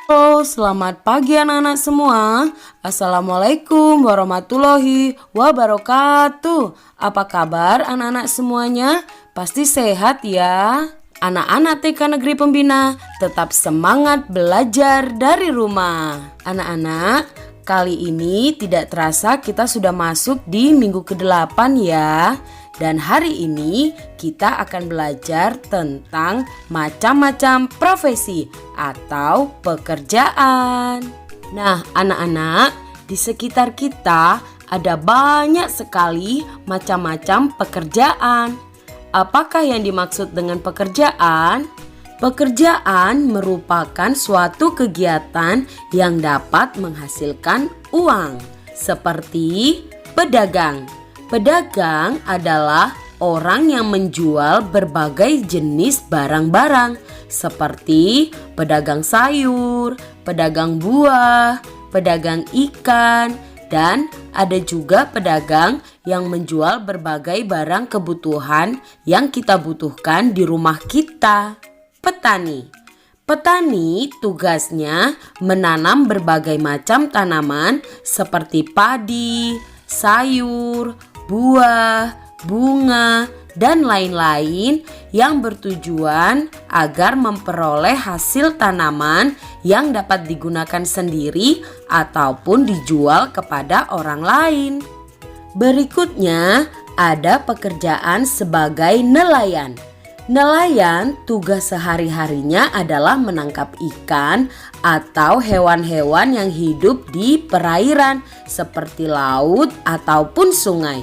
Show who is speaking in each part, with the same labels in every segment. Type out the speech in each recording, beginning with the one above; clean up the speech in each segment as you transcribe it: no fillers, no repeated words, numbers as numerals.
Speaker 1: Halo, selamat pagi anak-anak semua. Assalamualaikum warahmatullahi wabarakatuh. Apa kabar anak-anak semuanya? Pasti sehat ya. Anak-anak TK Negeri Pembina tetap semangat belajar dari rumah. Anak-anak, kali ini tidak terasa kita sudah masuk di minggu ke-8 ya. Dan hari ini kita akan belajar tentang macam-macam profesi atau pekerjaan. Nah, anak-anak, di sekitar kita ada banyak sekali macam-macam pekerjaan. Apakah yang dimaksud dengan pekerjaan? Pekerjaan merupakan suatu kegiatan yang dapat menghasilkan uang, seperti pedagang. Pedagang adalah orang yang menjual berbagai jenis barang-barang seperti pedagang sayur, pedagang buah, pedagang ikan, dan ada juga pedagang yang menjual berbagai barang kebutuhan yang kita butuhkan di rumah kita. Petani. Petani tugasnya menanam berbagai macam tanaman seperti padi, sayur, buah, bunga, dan lain-lain yang bertujuan agar memperoleh hasil tanaman yang dapat digunakan sendiri ataupun dijual kepada orang lain. Berikutnya ada pekerjaan sebagai nelayan. Nelayan tugas sehari-harinya adalah menangkap ikan atau hewan-hewan yang hidup di perairan seperti laut ataupun sungai.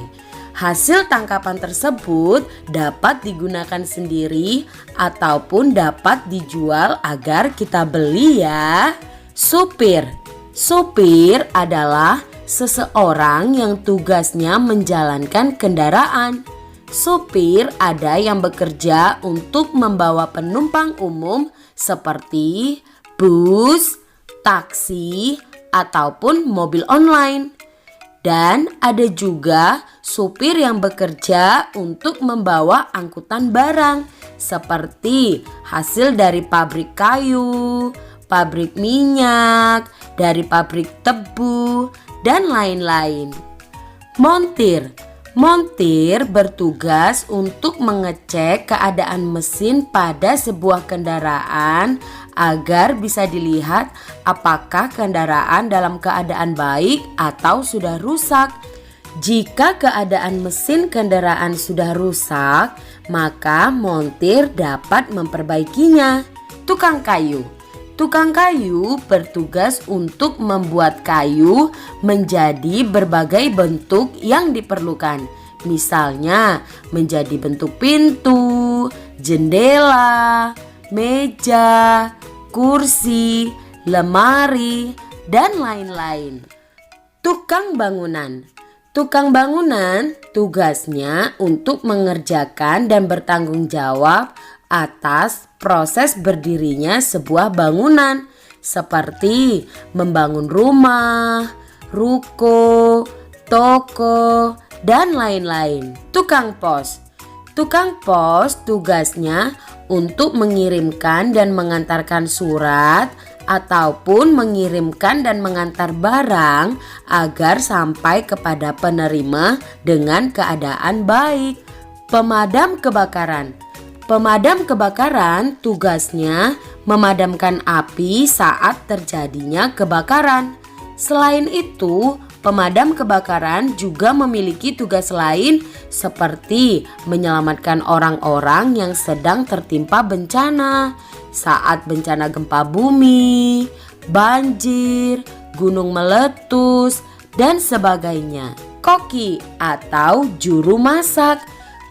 Speaker 1: Hasil tangkapan tersebut dapat digunakan sendiri ataupun dapat dijual agar kita beli ya. Supir. Supir adalah seseorang yang tugasnya menjalankan kendaraan. Supir ada yang bekerja untuk membawa penumpang umum seperti bus, taksi, ataupun mobil online. Dan ada juga supir yang bekerja untuk membawa angkutan barang seperti hasil dari pabrik kayu, pabrik minyak, dari pabrik tebu, dan lain-lain. Montir. Montir bertugas untuk mengecek keadaan mesin pada sebuah kendaraan agar bisa dilihat apakah kendaraan dalam keadaan baik atau sudah rusak. Jika keadaan mesin kendaraan sudah rusak, maka montir dapat memperbaikinya. Tukang kayu. Tukang kayu bertugas untuk membuat kayu menjadi berbagai bentuk yang diperlukan. Misalnya menjadi bentuk pintu, jendela, meja, kursi, lemari, dan lain-lain. Tukang bangunan. Tukang bangunan tugasnya untuk mengerjakan dan bertanggung jawab atas proses berdirinya sebuah bangunan seperti membangun rumah, ruko, toko, dan lain-lain. Tukang pos. Tukang pos tugasnya untuk mengirimkan dan mengantarkan surat ataupun mengirimkan dan mengantar barang agar sampai kepada penerima dengan keadaan baik. Pemadam kebakaran. Pemadam kebakaran tugasnya memadamkan api saat terjadinya kebakaran. Selain itu, pemadam kebakaran juga memiliki tugas lain seperti menyelamatkan orang-orang yang sedang tertimpa bencana saat bencana gempa bumi, banjir, gunung meletus, dan sebagainya. Koki atau juru masak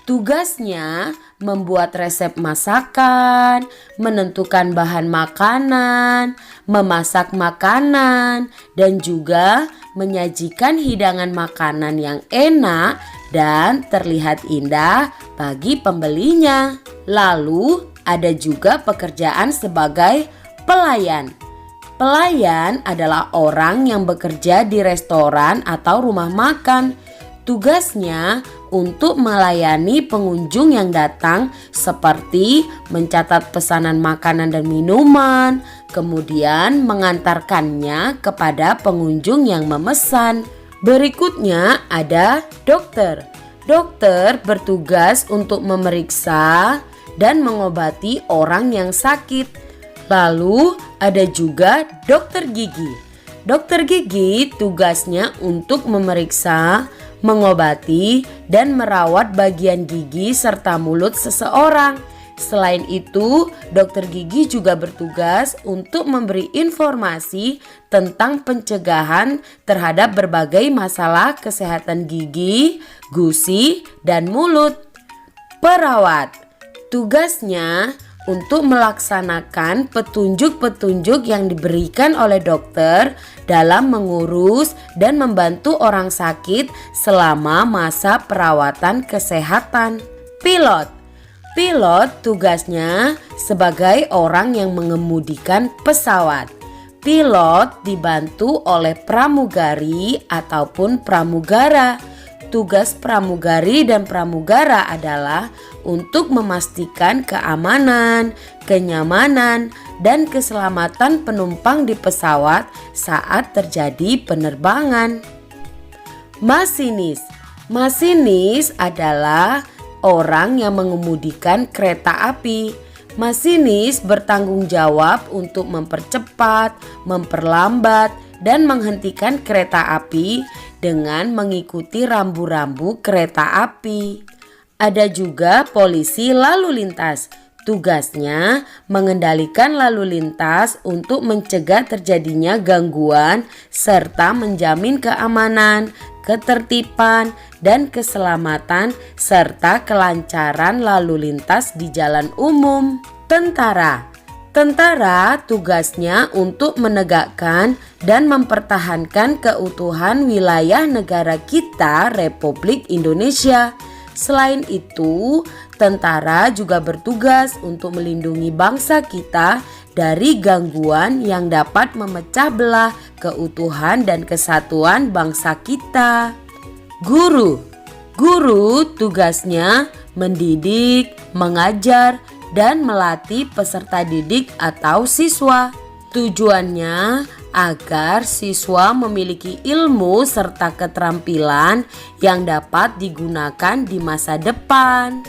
Speaker 1: tugasnya membuat resep masakan, menentukan bahan makanan, memasak makanan, dan juga menyajikan hidangan makanan yang enak dan terlihat indah bagi pembelinya. Lalu ada juga pekerjaan sebagai pelayan. Pelayan adalah orang yang bekerja di restoran atau rumah makan. Tugasnya untuk melayani pengunjung yang datang seperti mencatat pesanan makanan dan minuman, kemudian mengantarkannya kepada pengunjung yang memesan. Berikutnya ada dokter. Dokter bertugas untuk memeriksa dan mengobati orang yang sakit. Lalu ada juga dokter gigi. Dokter gigi tugasnya untuk memeriksa, mengobati, dan merawat bagian gigi serta mulut seseorang. Selain itu, dokter gigi juga bertugas untuk memberi informasi tentang pencegahan terhadap berbagai masalah kesehatan gigi, gusi, dan mulut. Perawat tugasnya untuk melaksanakan petunjuk-petunjuk yang diberikan oleh dokter dalam mengurus dan membantu orang sakit selama masa perawatan kesehatan. Pilot tugasnya sebagai orang yang mengemudikan pesawat. Pilot dibantu oleh pramugari ataupun pramugara. Tugas pramugari dan pramugara adalah untuk memastikan keamanan, kenyamanan, dan keselamatan penumpang di pesawat saat terjadi penerbangan. Masinis adalah orang yang mengemudikan kereta api. Masinis bertanggung jawab untuk mempercepat, memperlambat, dan menghentikan kereta api dengan mengikuti rambu-rambu kereta api. Ada juga polisi lalu lintas. Tugasnya mengendalikan lalu lintas untuk mencegah terjadinya gangguan serta menjamin keamanan, ketertiban, dan keselamatan serta kelancaran lalu lintas di jalan umum. Tentara tugasnya untuk menegakkan dan mempertahankan keutuhan wilayah negara kita, Republik Indonesia. Selain itu, tentara juga bertugas untuk melindungi bangsa kita dari gangguan yang dapat memecah belah keutuhan dan kesatuan bangsa kita. Guru tugasnya mendidik, mengajar, dan melatih peserta didik atau siswa. Tujuannya agar siswa memiliki ilmu serta keterampilan yang dapat digunakan di masa depan.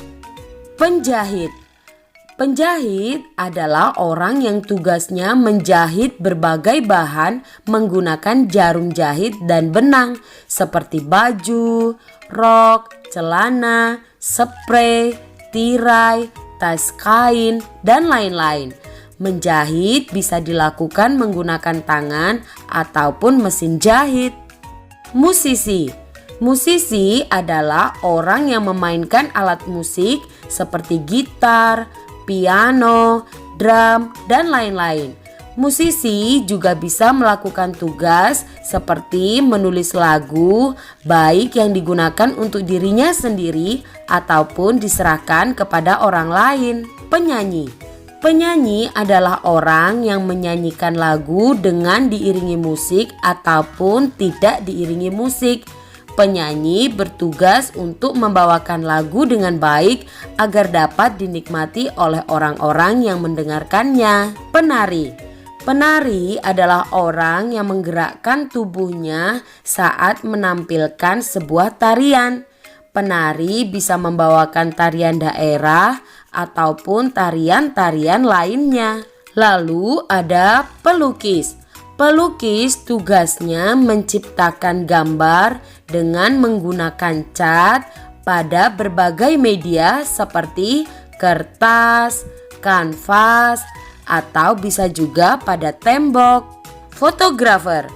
Speaker 1: Penjahit adalah orang yang tugasnya menjahit berbagai bahan menggunakan jarum jahit dan benang seperti baju, rok, celana, sprei, tirai, tas kain, dan lain-lain. Menjahit bisa dilakukan menggunakan tangan ataupun mesin jahit. Musisi adalah orang yang memainkan alat musik seperti gitar, piano, drum, dan lain-lain. Musisi juga bisa melakukan tugas seperti menulis lagu, baik yang digunakan untuk dirinya sendiri ataupun diserahkan kepada orang lain. Penyanyi adalah orang yang menyanyikan lagu dengan diiringi musik ataupun tidak diiringi musik. Penyanyi bertugas untuk membawakan lagu dengan baik agar dapat dinikmati oleh orang-orang yang mendengarkannya. Penari adalah orang yang menggerakkan tubuhnya saat menampilkan sebuah tarian. Penari bisa membawakan tarian daerah ataupun tarian-tarian lainnya. Lalu ada pelukis. Pelukis tugasnya menciptakan gambar dengan menggunakan cat pada berbagai media seperti kertas, kanvas, atau bisa juga pada tembok. Fotografer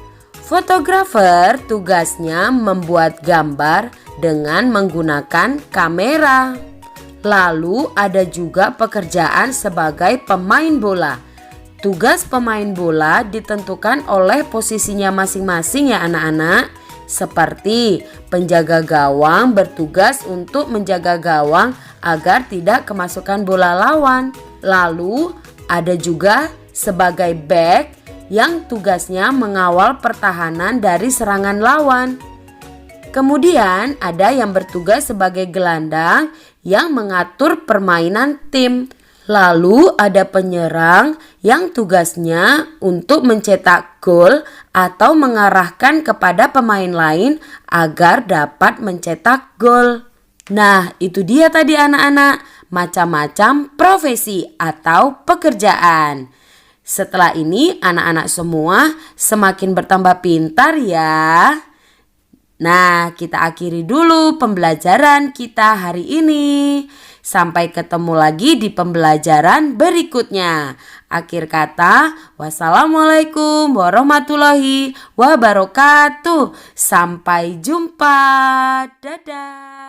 Speaker 1: tugasnya membuat gambar dengan menggunakan kamera. Lalu ada juga pekerjaan sebagai pemain bola. Tugas pemain bola ditentukan oleh posisinya masing-masing ya anak-anak. Seperti penjaga gawang bertugas untuk menjaga gawang agar tidak kemasukan bola lawan. Lalu ada juga sebagai bek yang tugasnya mengawal pertahanan dari serangan lawan. Kemudian ada yang bertugas sebagai gelandang yang mengatur permainan tim. Lalu ada penyerang yang tugasnya untuk mencetak gol atau mengarahkan kepada pemain lain agar dapat mencetak gol. Nah, itu dia tadi anak-anak, macam-macam profesi atau pekerjaan. Setelah ini anak-anak semua semakin bertambah pintar ya. Nah, kita akhiri dulu pembelajaran kita hari ini. Sampai ketemu lagi di pembelajaran berikutnya. Akhir kata, wassalamualaikum warahmatullahi wabarakatuh. Sampai jumpa. Dadah.